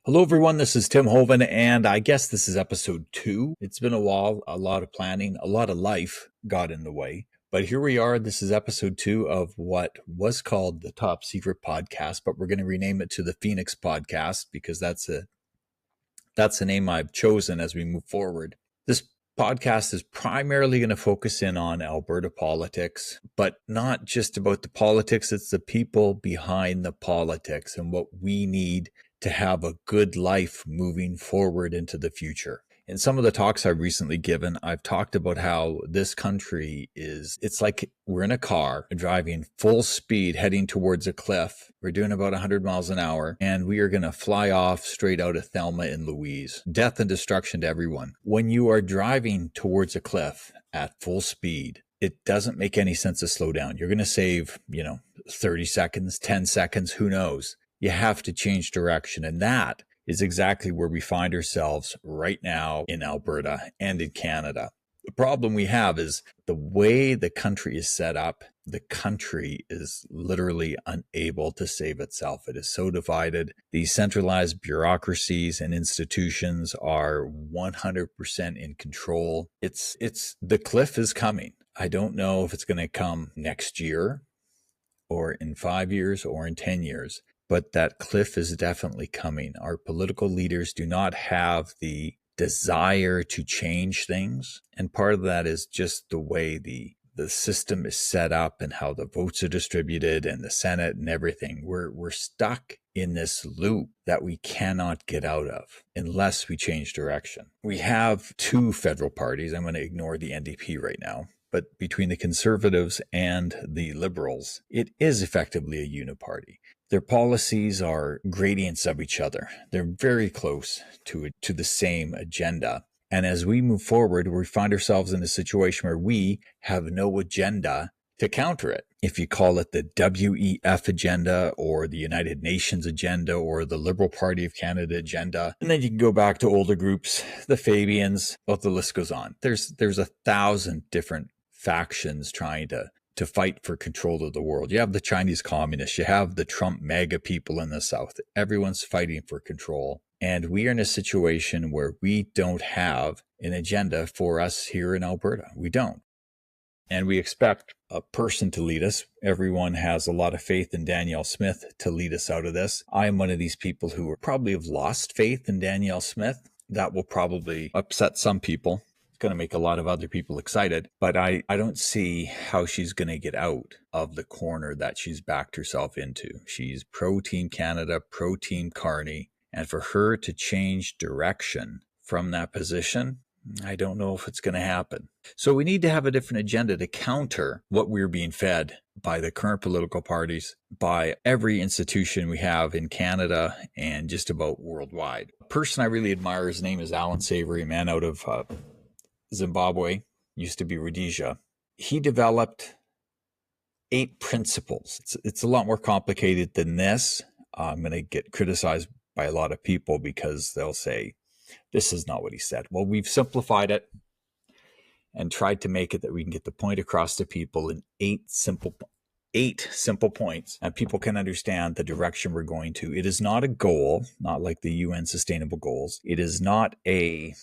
Hello, everyone. This is Tim Hovan, and I guess this is episode 2. It's been a while, a lot of planning, a lot of life got in the way. But here we are. This is episode 2 of what was called the Top Secret Podcast, but we're going to rename it to the Phoenix Podcast because that's the name I've chosen as we move forward. This podcast is primarily going to focus in on Alberta politics, but not just about the politics. It's the people behind the politics and what we need to have a good life moving forward into the future. In some of the talks I've recently given, I've talked about how this country it's like we're in a car driving full speed heading towards a cliff. We're doing about 100 miles an hour, and we are going to fly off straight out of Thelma and Louise. Death and destruction to everyone. When you are driving towards a cliff at full speed, it doesn't make any sense to slow down. You're going to save, 30 seconds, 10 seconds, who knows? You have to change direction. And that is exactly where we find ourselves right now in Alberta and in Canada. The problem we have is the way the country is set up. The country is literally unable to save itself. It is so divided. These centralized bureaucracies and institutions are 100% in control. The cliff is coming. I don't know if it's going to come next year or in 5 years or in 10 years. But that cliff is definitely coming. Our political leaders do not have the desire to change things. And part of that is just the way the system is set up and how the votes are distributed and the Senate and everything. We're stuck in this loop that we cannot get out of unless we change direction. We have 2 federal parties. I'm going to ignore the NDP right now. But between the Conservatives and the Liberals, it is effectively a uniparty. Their policies are gradients of each other. They're very close to the same agenda. And as we move forward, we find ourselves in a situation where we have no agenda to counter it. If you call it the WEF agenda or the United Nations agenda or the Liberal Party of Canada agenda, and then you can go back to older groups, the Fabians, well, the list goes on. There's 1,000 different factions trying to fight for control of the world. You have the Chinese communists, you have the Trump MAGA people in the South. Everyone's fighting for control. And we are in a situation where we don't have an agenda for us here in Alberta. We don't. And we expect a person to lead us. Everyone has a lot of faith in Danielle Smith to lead us out of this. I am one of these people who probably have lost faith in Danielle Smith. That will probably upset some people. It's going to make a lot of other people excited, but I don't see how she's going to get out of the corner that she's backed herself into. She's pro Team Canada, pro Team Carney, and for her to change direction from that position, I don't know if it's going to happen. So we need to have a different agenda to counter what we're being fed by the current political parties, by every institution we have in Canada and just about worldwide. A person I really admire, his name is Alan Savory, a man out of Zimbabwe, used to be Rhodesia. He developed 8 principles. It's a lot more complicated than this. I'm going to get criticized by a lot of people because they'll say, this is not what he said. Well, we've simplified it and tried to make it that we can get the point across to people in 8 simple points, and people can understand the direction we're going to. It is not a goal, not like the UN Sustainable Goals. It is not a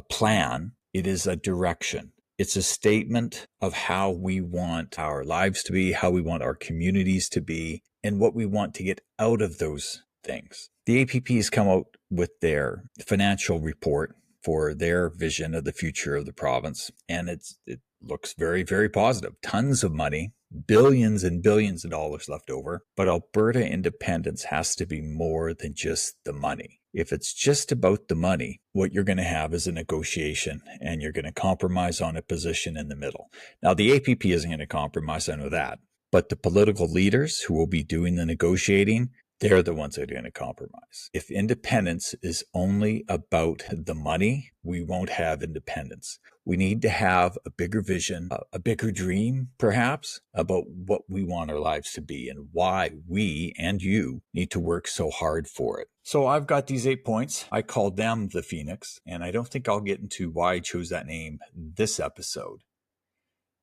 plan. It is a direction. It's a statement of how we want our lives to be, how we want our communities to be, and what we want to get out of those things. The APP has come out with their financial report for their vision of the future of the province, and it looks very, very positive. Tons of money, billions and billions of dollars left over, but Alberta independence has to be more than just the money. If it's just about the money, what you're going to have is a negotiation, and you're going to compromise on a position in the middle. Now, the APP isn't going to compromise, I know that, but the political leaders who will be doing the negotiating, they're the ones that are going to compromise. If independence is only about the money, we won't have independence. We need to have a bigger vision, a bigger dream, perhaps, about what we want our lives to be and why we and you need to work so hard for it. So I've got these 8 points. I called them the Phoenix, and I don't think I'll get into why I chose that name this episode,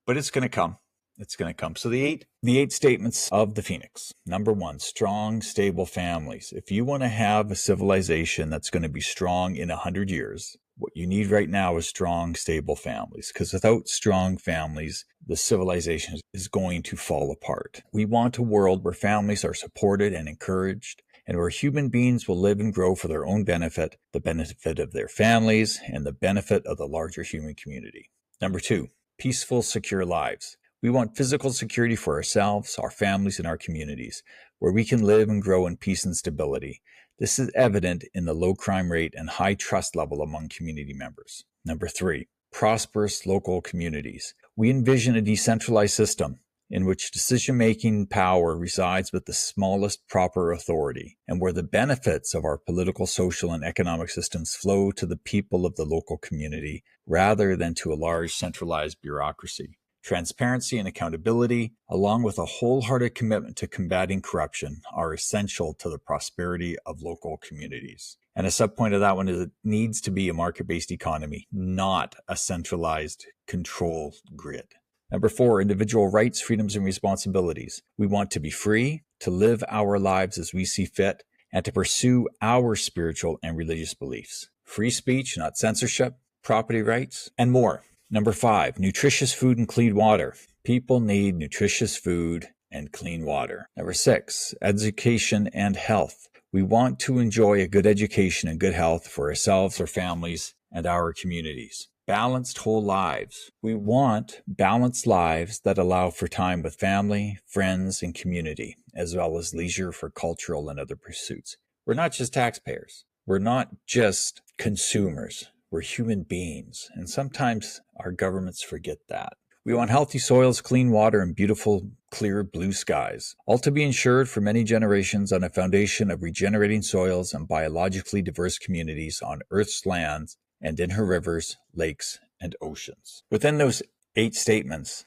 but it's going to come. It's going to come. So the eight statements of the Phoenix. Number one, strong, stable families. If you want to have a civilization that's going to be strong in 100 years, what you need right now is strong, stable families, because without strong families, the civilization is going to fall apart. We want a world where families are supported and encouraged, and where human beings will live and grow for their own benefit, the benefit of their families, and the benefit of the larger human community. Number two, peaceful, secure lives. We want physical security for ourselves, our families, and our communities, where we can live and grow in peace and stability. This is evident in the low crime rate and high trust level among community members. Number three, prosperous local communities. We envision a decentralized system in which decision-making power resides with the smallest proper authority, and where the benefits of our political, social, and economic systems flow to the people of the local community rather than to a large centralized bureaucracy. Transparency and accountability, along with a wholehearted commitment to combating corruption, are essential to the prosperity of local communities. And a subpoint of that one is it needs to be a market-based economy, not a centralized control grid. Number four, individual rights, freedoms, and responsibilities. We want to be free, to live our lives as we see fit, and to pursue our spiritual and religious beliefs. Free speech, not censorship, property rights, and more. Number five, nutritious food and clean water. People need nutritious food and clean water. Number six, education and health. We want to enjoy a good education and good health for ourselves, our families, and our communities. Balanced whole lives. We want balanced lives that allow for time with family, friends, and community, as well as leisure for cultural and other pursuits. We're not just taxpayers. We're not just consumers. We're human beings, and sometimes our governments forget that. We want healthy soils, clean water, and beautiful, clear blue skies, all to be ensured for many generations on a foundation of regenerating soils and biologically diverse communities on Earth's lands and in her rivers, lakes, and oceans. Within those 8 statements,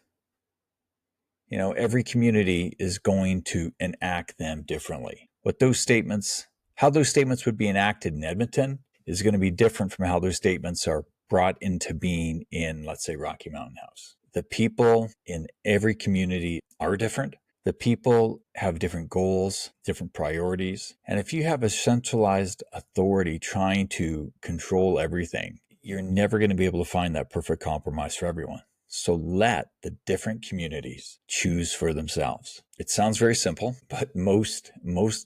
every community is going to enact them differently. How those statements would be enacted in Edmonton is going to be different from how those statements are brought into being in, let's say, Rocky Mountain House. The people in every community are different. The people have different goals, different priorities. And if you have a centralized authority trying to control everything, you're never going to be able to find that perfect compromise for everyone. So let the different communities choose for themselves. It sounds very simple, but most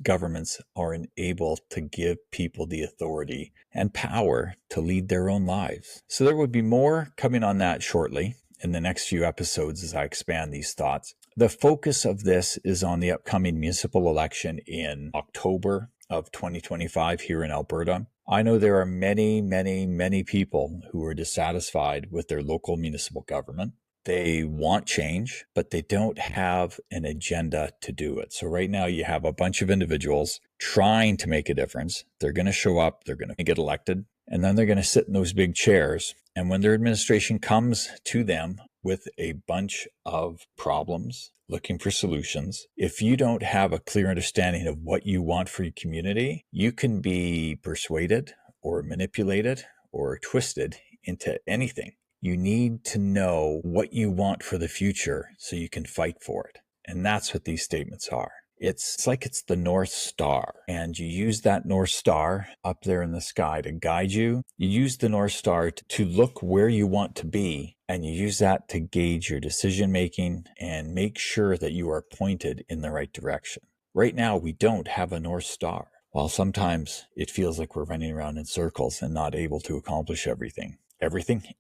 governments are unable to give people the authority and power to lead their own lives. So there would be more coming on that shortly in the next few episodes as I expand these thoughts. The focus of this is on the upcoming municipal election in October of 2025 here in Alberta. I know there are many, many, many people who are dissatisfied with their local municipal government. They want change, but they don't have an agenda to do it. So right now you have a bunch of individuals trying to make a difference. They're going to show up, they're going to get elected, and then they're going to sit in those big chairs. And when their administration comes to them with a bunch of problems, looking for solutions, if you don't have a clear understanding of what you want for your community, you can be persuaded or manipulated or twisted into anything. You need to know what you want for the future so you can fight for it. And that's what these statements are. It's like it's the North Star, and you use that North Star up there in the sky to guide you. You use the North Star to look where you want to be, and you use that to gauge your decision making and make sure that you are pointed in the right direction. Right now, we don't have a North Star. While sometimes it feels like we're running around in circles and not able to accomplish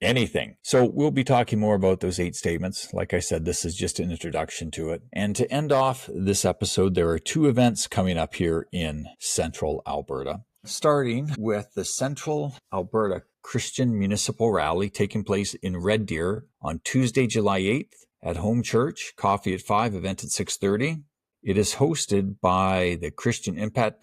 anything. So we'll be talking more about those 8 statements. Like I said, this is just an introduction to it. And to end off this episode, there are 2 events coming up here in Central Alberta, starting with the Central Alberta Christian Municipal Rally taking place in Red Deer on Tuesday, July 8th at Home Church, coffee at 5, event at 6:30. It is hosted by the Christian Impact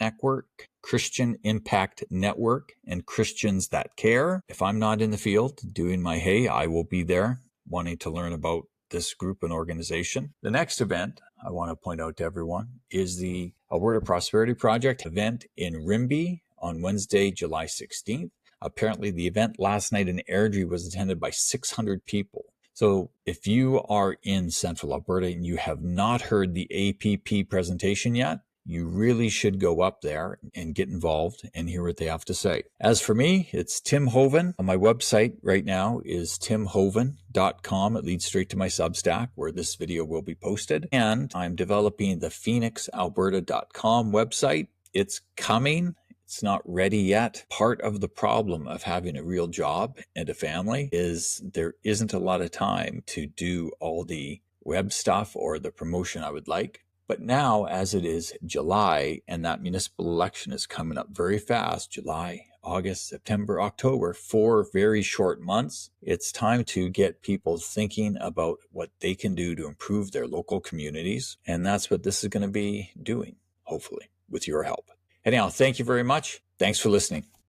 Network, and Christians That Care. If I'm not in the field doing my hay, I will be there wanting to learn about this group and organization. The next event I want to point out to everyone is the Alberta Prosperity Project event in Rimbey on Wednesday, July 16th. Apparently the event last night in Airdrie was attended by 600 people. So if you are in Central Alberta and you have not heard the APP presentation yet, you really should go up there and get involved and hear what they have to say. As for me, it's Tim Hoven. My website right now is timhoven.com. It leads straight to my Substack where this video will be posted. And I'm developing the phoenixalberta.com website. It's coming. It's not ready yet. Part of the problem of having a real job and a family is there isn't a lot of time to do all the web stuff or the promotion I would like. But now, as it is July and that municipal election is coming up very fast, July, August, September, October, 4 very short months, it's time to get people thinking about what they can do to improve their local communities. And that's what this is going to be doing, hopefully, with your help. Anyhow, thank you very much. Thanks for listening.